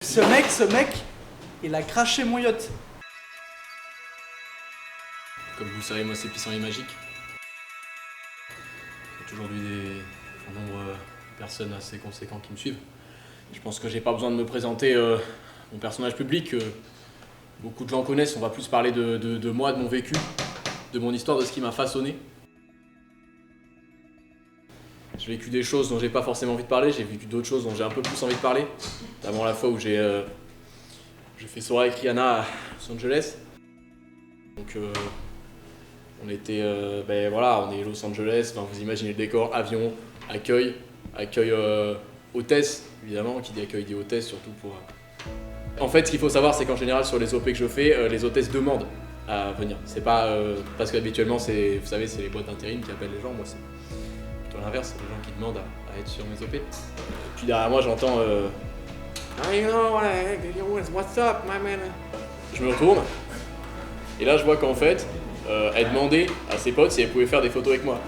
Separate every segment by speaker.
Speaker 1: Ce mec, il a craché mon yacht.
Speaker 2: Comme vous le savez, moi c'est Pissenlit Magique. J'ai aujourd'hui un nombre de personnes assez conséquents qui me suivent. Je pense que j'ai pas besoin de me présenter mon personnage public. Beaucoup de gens connaissent, on va plus parler de moi, de mon vécu, de mon histoire, de ce qui m'a façonné. J'ai vécu des choses dont j'ai pas forcément envie de parler, j'ai vécu d'autres choses dont j'ai un peu plus envie de parler. Notamment la fois où j'ai fait soirée avec Rihanna à Los Angeles. Donc on était, on est Los Angeles, enfin, vous imaginez le décor, avion, accueil hôtesse, évidemment, qui dit accueil dit hôtesse, surtout pour... En fait, ce qu'il faut savoir, c'est qu'en général, sur les OP que je fais, les hôtesses demandent à venir. C'est pas parce qu'habituellement, vous savez, c'est les boîtes d'intérim qui appellent les gens, moi c'est plutôt l'inverse, c'est les gens qui demandent à être sur mes OP. Et puis derrière moi, j'entends what's up, my man? Je me retourne, et là je vois qu'en fait, elle demandait à ses potes si elle pouvait faire des photos avec moi.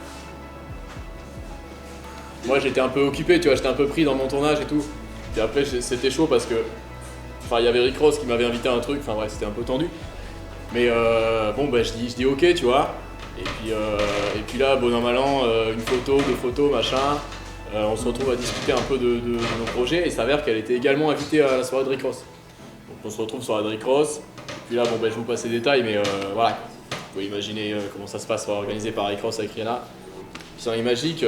Speaker 2: Moi j'étais un peu occupé, tu vois, j'étais un peu pris dans mon tournage et tout. Et après c'était chaud parce que, il y avait Rick Ross qui m'avait invité à un truc, enfin bref, c'était un peu tendu. Mais je dis ok, tu vois. Et puis là, bon an mal an, une photo, deux photos, machin. On se retrouve à discuter un peu de nos projets et il s'avère qu'elle était également invitée à la soirée de Rick Ross. Donc on se retrouve sur la Rick Ross. Et puis là, je vous passe les détails, mais voilà. Vous pouvez imaginer comment ça se passe, organisé par Rick Ross avec Rihanna. Pissenlit Magique,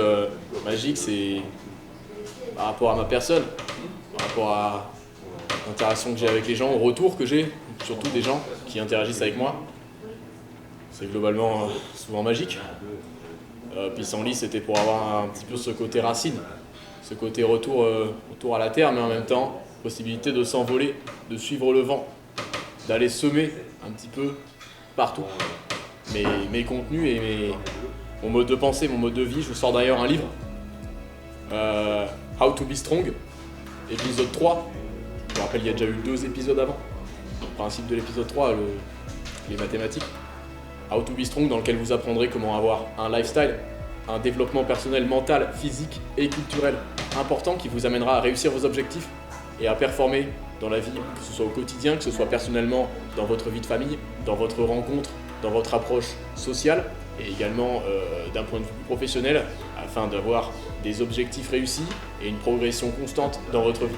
Speaker 2: magique c'est par rapport à ma personne, par rapport à l'interaction que j'ai avec les gens, au retour que j'ai, surtout des gens qui interagissent avec moi. C'est globalement souvent magique. Pissenlit, c'était pour avoir un petit peu ce côté racine, ce côté retour à la terre, mais en même temps, possibilité de s'envoler, de suivre le vent, d'aller semer un petit peu partout. Mes contenus et mon mode de pensée, mon mode de vie. Je sors d'ailleurs un livre, How to be strong, épisode 3. Je me rappelle, il y a déjà eu 2 épisodes avant. Le principe de l'épisode 3, les mathématiques. How to be strong, dans lequel vous apprendrez comment avoir un lifestyle, un développement personnel, mental, physique et culturel important qui vous amènera à réussir vos objectifs et à performer dans la vie, que ce soit au quotidien, que ce soit personnellement, dans votre vie de famille, dans votre rencontre, dans votre approche sociale et également d'un point de vue professionnel afin d'avoir des objectifs réussis et une progression constante dans votre vie.